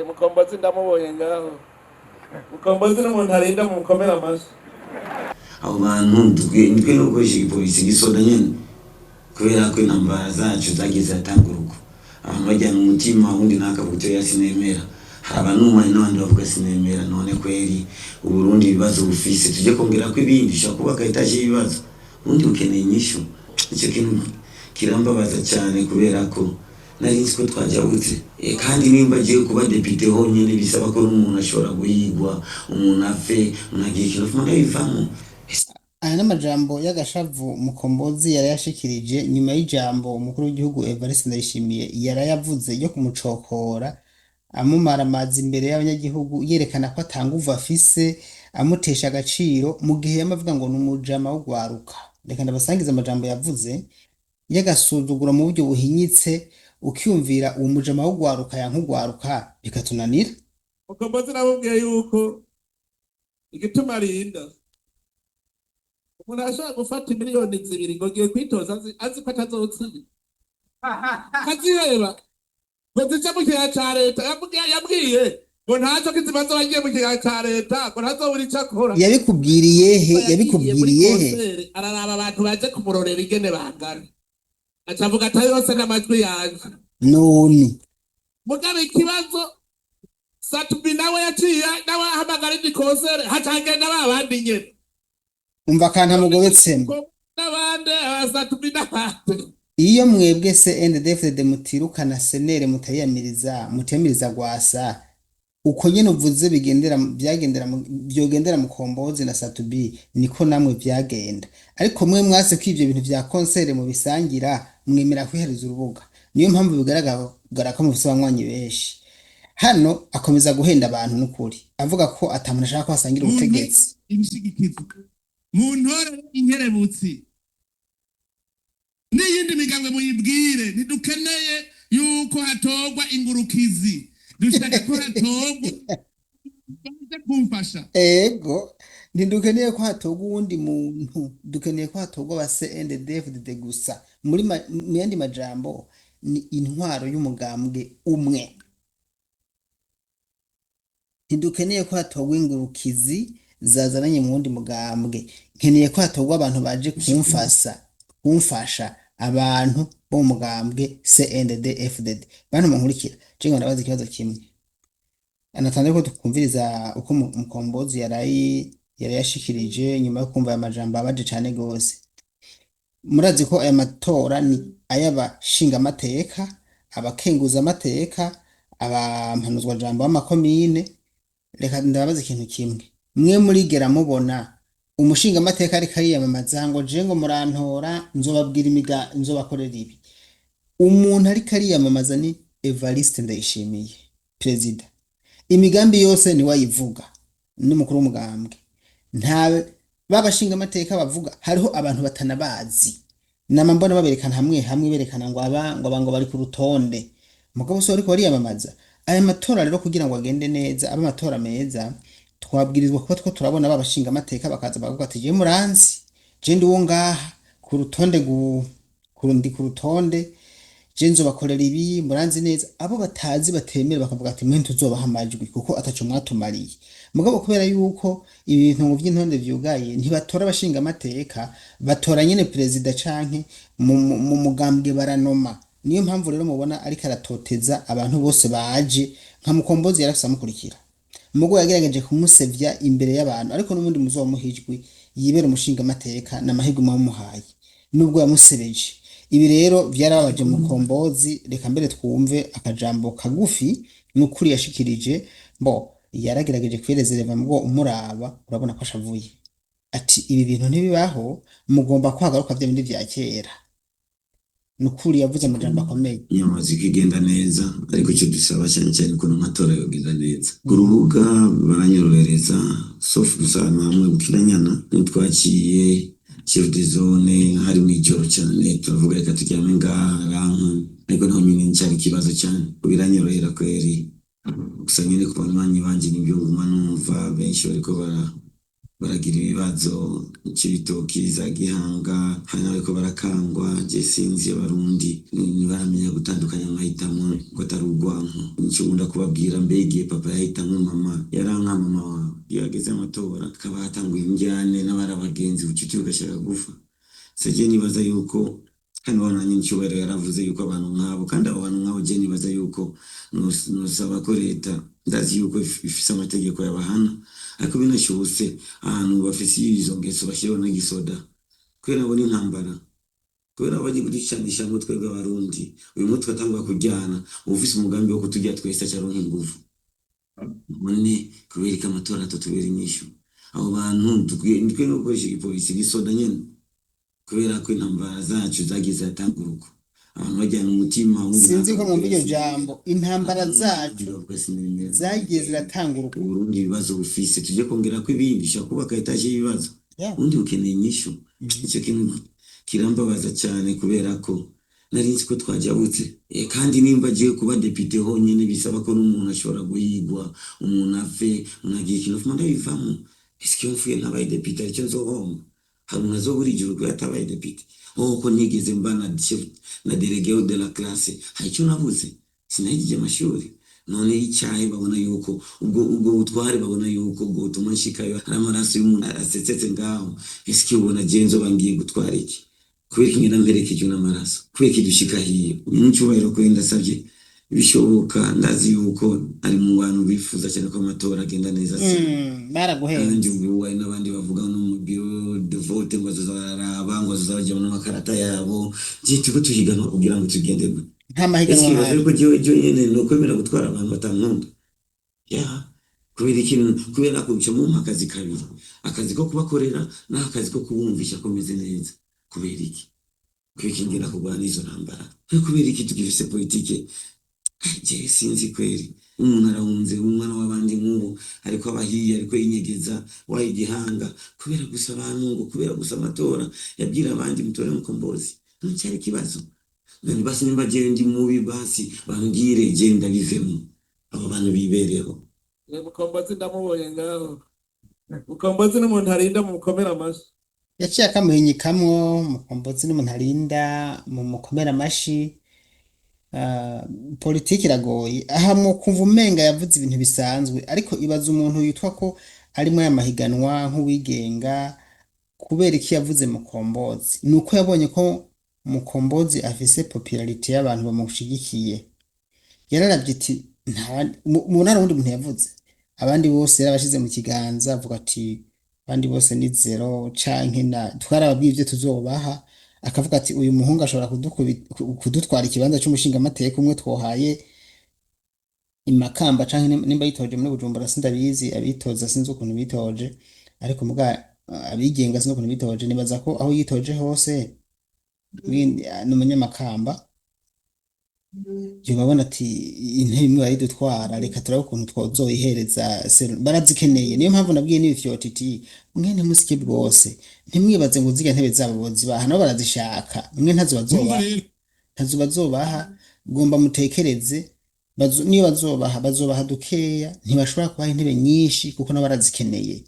mukombozi ndamubonye ngaho mukombozi n'umuntu arinda mu mukomera amashyi abo bantu nitwe no gukoresha igipolisi gisoda nyene kubera ko intambara zacu zagize atanguruko abantu bajyana umutima wundi nakabuto ya sinemera hari abanumanye n'abandi bavuga sinemera none kweri uburundi ibibazo bufise tuje kongera ko ibindi shakubaka itaje ibibazo undi ukeneye inyishu icyo kintu kirambabaza cyane kubera ko nari nzi ko twajabutse kandi nimba agiye kuba depite honyine bisaba ko umuntu ashobora guhigwa umuntu afe unagiye ikintu fuma bivamo. Aya n'amajambo y'agashavu mukombozi yari yashikirije nyuma y'ijambo umukuru w'igihugu Evariste Ndayishimiye yarayavuze yo kumucokora amumara amazi imbere y'abanyagihugu yerekana ko atanguva afise amutesha agaciro mu gihe yamavuga ngo numujama wo gwaruka. Reka ndabasangiza amajambo yavuze y'agasuzuguro mu buryo buhinyitse ukyumvira uwo mujama wo gwaruka yankugwaruka bikatunanira. mukombozi namubwiye yuko igituma arinda umuntu ashobora gufata miliyoni 2 ngo agiye kwitoza azi ko atazotsinda kazireba ngo zica mu kigega ca leta yabwiye ngo ntaco kizibazo bagiye mu kigega ca leta ngo ntazobura ico akora. Yabikubwiriye he araraba abantu baje kumurorera ingene bangana acavuga atari yose n'amajwi yanje none mugabe ikibazo Satubi nawe yaciye nawe ahamagara igikonsere hacagenda babandi nyene umva kanta mugobetsemo n'abandi Satubi n'abandi. Iyo mwebwe CNDD-FDD mutirukana senere mutiyamiriza gwasa uko nyene uvuze byogendera mukombozi na Satubi niko namwe byagenda ariko mwe mwase ko ivyo bintu vya konsere mu bisangira mwemera kwihereza urubuga niyo mpamvu bigaragara ko mufise abanywanyi benshi hano akomeza guhenda abantu n'ukuri avuga ko atamuntu ashaka ko asangira ubutegetsi ibishigikizo mu ntore inkerebutsi n'iyindi migambwe muyibwire ntidukeneye yuko hatogwa ingurukizi dushaka ko hatogwa kumfasha ego ntidukeneye ko hatogwa uwundi muntu dukeneye ko hatogwa ba CNDD-FDD gusa mu yandi majambo ni intwaro y'umugambwe umwe. Ntidukeneye ko hatogwa ingurukizi zazananye mu wundi mugambwe nkeneye ko hatogwa abantu baje kumfasha abantu bo mu mugambwe CNDD-FDD. Bantu munkurikira cenga ndabaza ikibazo kimwe anatanze ko tukumviriza uko mukombozi yari yashikirije nyuma yo kumva aya majambo abaje cane gose. Murazi ko aya matora ni ay'abashinga amateka abakenguza amateka abampanuzwa jambo b'amakomine. Reka ndabaza ikintu kimwe mwe murigera mubona umushinga amateka ari kariyamamaza ngo je ngo murantora nzobabwira nzobakorera ibi. Umuntu ari kariyamamaza ni Evariste Ndayishimiye president imigambi yose ni wayivuga n'umukuru w'umugambwe nta babashinga amateka bavuga hariho abantu batanabazi namambona baberekana hamwe berekana ngo bari ku rutonde mugabo so ariko bariyamamaza aya matora rero kugira ngo agende neza aba matora meza twabwirizwa kuba two turabona babashinga amateka bakaza bavuga ati je muranzi je ndi wo ngaha ku rutonde kurundi ku rutonde je nzobakorera ibi muranzi neza abo batazi batemera bakavuga ati mwe tuzobaha amajwi kuko ataco mwatumariye mugabo kubera yuko ibintu mu by'intonde vyugaye ntibatora abashinga amateka batora nyene president canke mu mugambwe baranoma. Niyo mpamvu rero mubona ariko aratoteza abantu bose baje nka mukombozi yarafisa mukurikira mugo yagerageje kumusevya imbere y'abantu ariko n'umundi muzomuhijwi yibera umushinga amateka n'amahirwe mwamuhaye nubwo yamusebeje. Ibi rero vyarababaje mukombozi. Reka mbere twumve akajambo kagufi n'ukuri yashikirije yaragerageje kwirezereva mugo umuraba urabona ko ashavuye ati ibi bintu ntibibaho mugomba kwagaruka vya bindi vya kera. Nukuri yavuze amajambo akomeye nyamazi kigenda neza ariko cyo dusaba cyane ko n'amatora yogenda neza kurubuga baranyorohereza sauf gusa namwe bukiranyana nitwakiye chef de zone hari mwijoro cyane turavuga reka tujyame ngaha ariko nta nyine ncyari kibazo cyane biranyorohera kweri gusa nyine ku banywanyi banje nibyo nguma numva benshi bariko baragira ibibazo cy'ibitoki za Gihanga, hanyuma bariko barakangwa. Je sinzi abarundi ntibaramenya gutandukanya amahitamo ngo atari urwanko. Nico nkunda kubabwira, mbege papa yahitamwe mama yaranka mama wawe, iyo ageze amatora akaba hatanguye injyane n'abari abagenzi ucuti ugashaka gufa. Seje nibaza yuko kandi wananye n'icyubahiro yaravuze yuko abantu nk'abo, kandi abo bantu nk'abo je nibaza yuko nusaba ko leta, ndazi yuko ifise amategeko yabahana, ariko binashobotse ahantu bafise izo ngeso bashyiraho n'igisoda, kubera abo n'intambara, kubera bagiye kuducanisha ngo twebwe abarundi uyu mutwe atangwa kujyana ufise umugambi wo kutujya twese acaronka ingufu. None kubera ko amatora atotubera inyishu, abo bantu twe no gukoresha igipolisi gisoda nyene, kubera ko intambara zacu zagize atanguruko, abantu bajyana umutima wundi. Sinzi ko mwumva iryo jambo, intambara zacu zagiye ziratanguruka. Uburundi ibibazo bufise tuje kongera ko ibindi sha kubaka etaje y'ibibazo, undi ukeneye inyishu. Icyo kintu kirambabaza cyane, kubera ko nari nzi ko twajabutse, kandi nimba agiye kuba depite honyine bisaba ko n'umuntu ashobora guhigwa, umuntu afe unagiye ikintu fuma ndabivamo. Eske mfuye ntabaye depite aricyo nzohomba? Hari umuntu azobura igihugu yatabaye depite? Ko nigeze mba na délégué de la classe, hari icyo nabuze? Sinahigije amashuri. None icyahe babona yuko ubwo butware babona yuko ubwo butuma nshikayo hari amaraso y'umuntu asetsetse ngaho. Eske ubona genzo bangiye gutwara iki? Kubera ingena mperekeje n'amaraso, kubera kidushika hiyo. N'icyubahiro ko ndasabye bishoboka, ndazi yuko ari mu bantu bifuza cyane ko amatora agenda neza. Baraguhenze kandi ubu wari n'abandi bavuga no mu biro de vote ngo zazaraba ngo zazajya n'amakarata yabo. Giti ko tuhiganwa kugira ngo tugende gute? nta mahiganwa hari ko je nyene no kwemera gutwara abantu batankunda. Kubera ikintu, kubera ko bica mu akazi kabiri, akazi ko kubakorera n'akazi ko kubumvisha ko meze neza. Kubera iki kwikingira kurwana izo ntambara? Kubera iki tugifise politike? Je sinzi kweri. Umuntu arahunze umwana w'abandi nk'ubu, ariko abahiye, ariko yinyegeza waye Gihanga, kubera gusa abantu ngo kubera gusa amatora yabwira abandi mutore mukombozi. Ncyari kibazo nani basi nimba je ndi mubi, basi bambwire je ndabivemo, abo bantu bibereho. Mukombozi ndamubonye ngaho, mukombozi n'umuntu arinda mu mukomera amashi, yaciye akamuhinyikamwo. Mukombozi n'umuntu arinda mu mukomera amashi. Politiki iragoye aha, mu kumva umenga yavuze ibintu bisanzwe, ariko ibaza umuntu yitwa ko arimo yamahiganwa nk'uwigenga. Kubera iki yavuze Mukombozi? Nuko yabonye ko Mukombozi afise popularity y'abantu bamushigikiye. Yararavye ati mu ntara wundi muntu yavuze, abandi bose yarabashize mu kiganza, avuga ati abandi bose ni zero canke twarababwiye ivyo tuzobaha. Akavuga ati uyu muhungu ashobora kudutwara ikibanza cy'umushinga amateka umwe twohaye imakamba canke nimba yitoje muri Bujumbura sindabizi, abitoza sinzi ukuntu bitoje, ariko muga abigenga sinzi ukuntu bitoje. Nibaza ko aho yitoje hose n'umunyamakamba. Babona ati intebe imwe baridutwara, reka turabe ukuntu twozoyihereza barazikeneye. Niyo mpamvu nabwiye n'ibifyoti iti mwene musike bwose ntimwibaze ngo ziga ntebe zabo bozibaha, nabo barazishaka. Mwe ntazo bazobaha, gomba mutekereze. Niyo bazobaha dukeya, ntibashobora kubaha intebe nyinshi kuko nabo barazikeneye.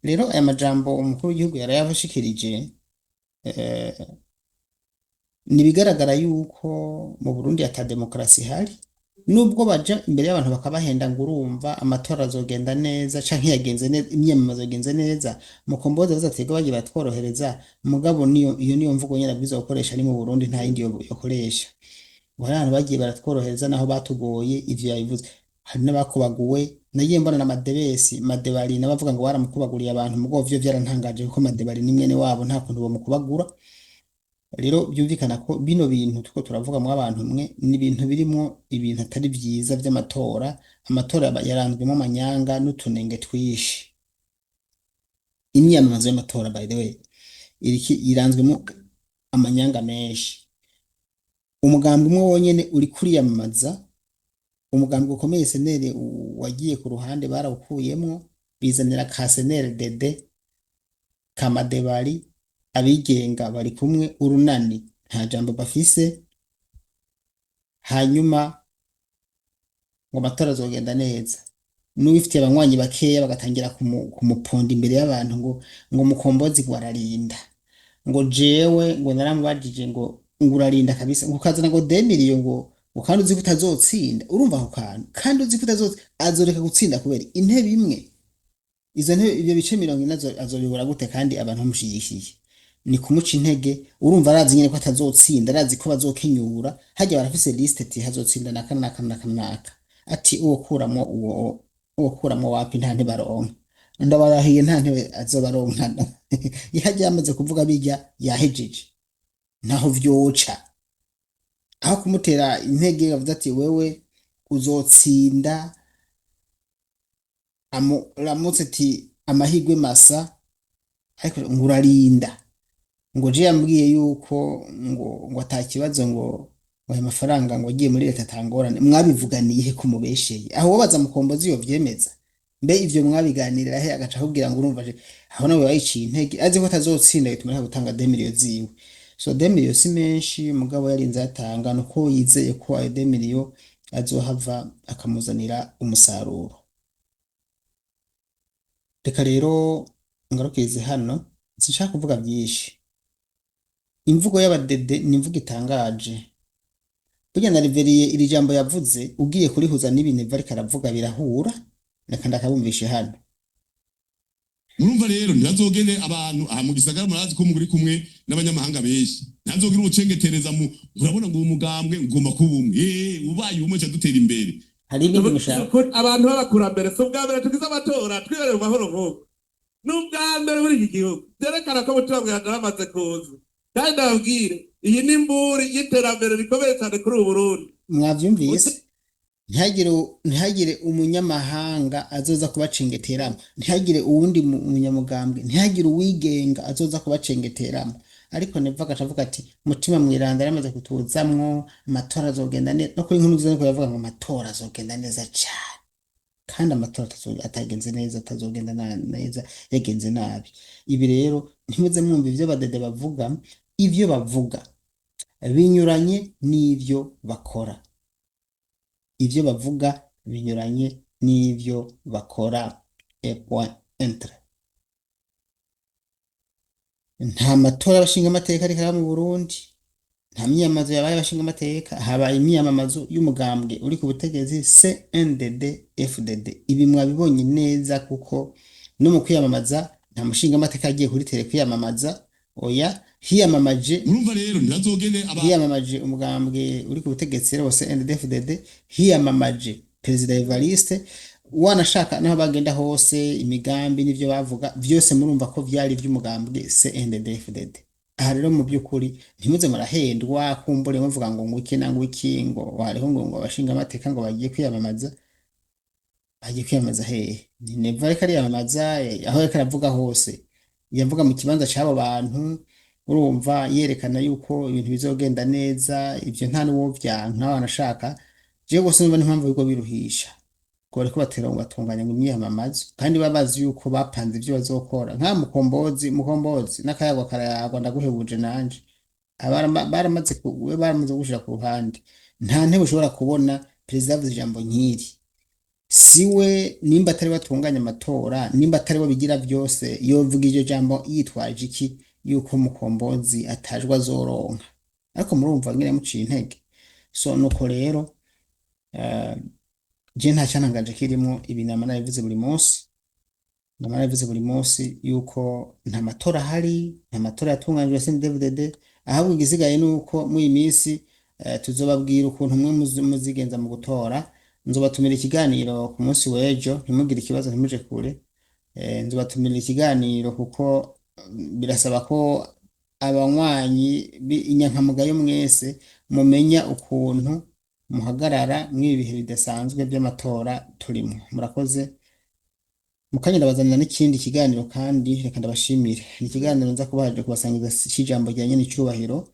Rero aya majambo umukuru w'igihugu yarayabashikirije. Nibigaragara yuko mu Burundi ata demokrasi hari, nubwo baja imbere y'abantu bakabahenda ngo urumva amatora azogenda neza canke yagenze neza, imyamamazo yagenze neza. Mukombozi bazatega bagiye batworohereza, mugabo niyo mvugo nyene bwiza gukoresha ni mu Burundi, nta yindi yokoresha. Abantu bagiye baratworohereza naho batugoye, ivyo yabivuze. Hari n'abakubaguwe, nagiye mbona na madebari n'abavuga ngo baramukubaguriye abantu, mugabo vyo vyarantangaje kuko madebari ni mwene wabo, nta kuntu bomukubagura. Rero byumvikana ko bino bintu tuko turavuga mu abantu mwe ni ibintu birimo ibintu atari byiza by'amatora. Amatora yaranzwemo amanyanga n'utunenge twishi. Imyamamazo y'amatora by the way iranzwemo amanyanga menshi. Umugambi umwe wonyene uri kuriyamamaza, umugambi ukomeye senere wagiye ku ruhande barawukuyemo, bizanira ka senere dede kamadebari, abigenga bari kumwe, urunani nta jambo bafise. Hanyuma ngo amatora azogenda neza, n'uwifitiye abanywanyi bakeya bagatangira kumuponda imbere y'abantu ngo mukombozi ngo ararinda, ngo jewe ngo naramubajije ngo urarinda kabisa, ngo ukazana ngo 2 million ngo kandi uzi ko utazotsinda. Urumva ako kantu? Kandi uzi ko azoreka gutsinda kubera intebe imwe. Izo ntebe, ibyo bice 40 azobibura gute kandi abantu bamushigikiye? Ni kumuca intege. Urumva arazi nyine ko atazotsinda, arazi ko bazokenyura. Hajya barafise liste ati hazotsinda naka naka naka naka, ati uwo kuramwo wapi nta ntebe baronka, ndabarahiye nta ntebe azobaronka. Yahajya yamaze kuvuga bijya yahejeje, ntaho vyoca. Aho kumutera intege avuze ati wewe uzotsinda, ramutse ati amahigwe masa, ariko ngo urarinda, ngo je yambwiye yuko ngo atakibazo, ngo ayo mafaranga ngo agiye muri leta atangorane. Mwabivuganiye ko mubesheye? Aho wabaza mukombozi yo vyemeza? Mbe ivyo mwabiganirira he? Agaca akubwira ngo urumva je aho nawe wayiciye intege, azi ko atazotsinda bituma nta gutanga 2 million ziwe. So 2 million si menshi, mugabo yarinze atanga, nuko yizeye ko ayo 2 million azohava akamuzanira umusaruro. Reka rero ngarukirize hano, sinshaka kuvuga byinshi. Imvugo y'abadede ni imvugo itangaje. Burya nariveriye iri jambo yavuze, ugiye kurihuza n'ibintu bariko aravuga birahura. Reka ndakabumvishe hano. Murumva rero ntazogene abantu aha mu gisagara, murazi ko muri kumwe n'abanyamahanga benshi, ntazogira ubucengetereza urabona ngo umugambwe ngomba kubumwe ubaye umwe cyadutera imbere. Hari ibindi mushaka abantu b'abakurambere so bwa mbere tugize amatora twirere mu mahoro nk'uko n'ubwa mbere muri iki gihugu byerekana ko mutima mwihaga bamaze kuza. Kandi ndababwire iyi ni imburi y'iterambere rikomeye cyane kuri ubu Burundi. Mwavyumvise? Ntihagire umunyamahanga azoza kubacengeteramo, ntihagire uwundi munyamugambwe, ntihagire uwigenga azoza kubacengeteramo. Ariko neva agacavuga ati mutima mwiranda yamaze kutuzamwo, amatora azogenda neza. No kuri inkuru nziza niko yavuga ngo amatora azogenda neza cyane, kandi amatora atagenze neza, atazogenda neza, yagenze nabi. Ibi rero ntimuze mwumva ivyo badede bavuga. Ivyo bavuga binyuranye n'ivyo bakora. Ivyo bavuga binyuranye n'ivyo bakora. Entre nta matora y'abashinga amateka ariko mu Burundi, nta myiyamamazo yabaye abashinga amateka, habaye imyiyamamazo y'umugambwe uri ku butegetsi CNDD FDD. Ibi mwabibonye neza kuko no mu kwiyamamaza nta mushinga amateka agiye kuri tele kwiyamamaza. Oya, hiyamamaje. Murumva rero ntazogene hiyamamaje umugambwe uri ku butegetsi rero CNDD FDD, hiyamamaje Perezida Evariste. Wanashaka naho bagenda hose imigambi n'ivyo bavuga vyose murumva ko vyari vy'umugambwe CNDD FDD. Aha rero mu by'ukuri ntimuze murahendwa kumbure muvuga ngo ngwiki na ngwiki ngo hariho ngo abashinga amateka ngo bagiye kwiyamamaza. Bagiye kwiyamamaza hehe? Ni neva ariko ariyamamaza aho ariko aravuga hose, yavuga mu kibanza cy'abo bantu. Urumva yerekana yuko ibintu bizogenda neza. Ivyo nta n'uwo vyanka wanashaka. Je gose numva n'impamvu yuko biruhisha ko ariko batera ngo batunganya ngo imyiyamamazo, kandi babazi yuko bapanze ivyo bazokora. Nka mukombozi n'akayagwa karayagwa ndaguhebuje nanje, baramaze gushira ku ruhande. Nta ntebe ushobora kubona perezida yavuze ijambo nk'iri. Siwe nimba atari batunganya amatora, nimba atari bigira byose, yovuga iryo jambo yitwaje iki? Yuko mukombozi atajwa azoronka. Ariko murumva ngire muciye intege. So nuko rero je nta cyanangaje kirimo. Ibi namana yavuze buri munsi yuko nta matora hari, nta matora yatunganyijwe CNDD-FDD. Ahubwo igisigaye nuko mu iminsi tuzobabwira ukuntu mwe muzigenza mu gutora. Nzobatumira ikiganiro ku munsi w'ejo, ntimugire ikibazo, ntimuje kure. Nzobatumira ikiganiro kuko birasaba ko abanywanyi inyankamugayo mwese mumenya ukuntu muhagarara mw'ibi bihe bidasanzwe by'amatora turimo. Murakoze. Mukanya ndabazanira n'ikindi kiganiro kandi reka ndabashimire. Ni ikiganiro nza kubahaje kubasangiza ijambo rya nyene cyubahiro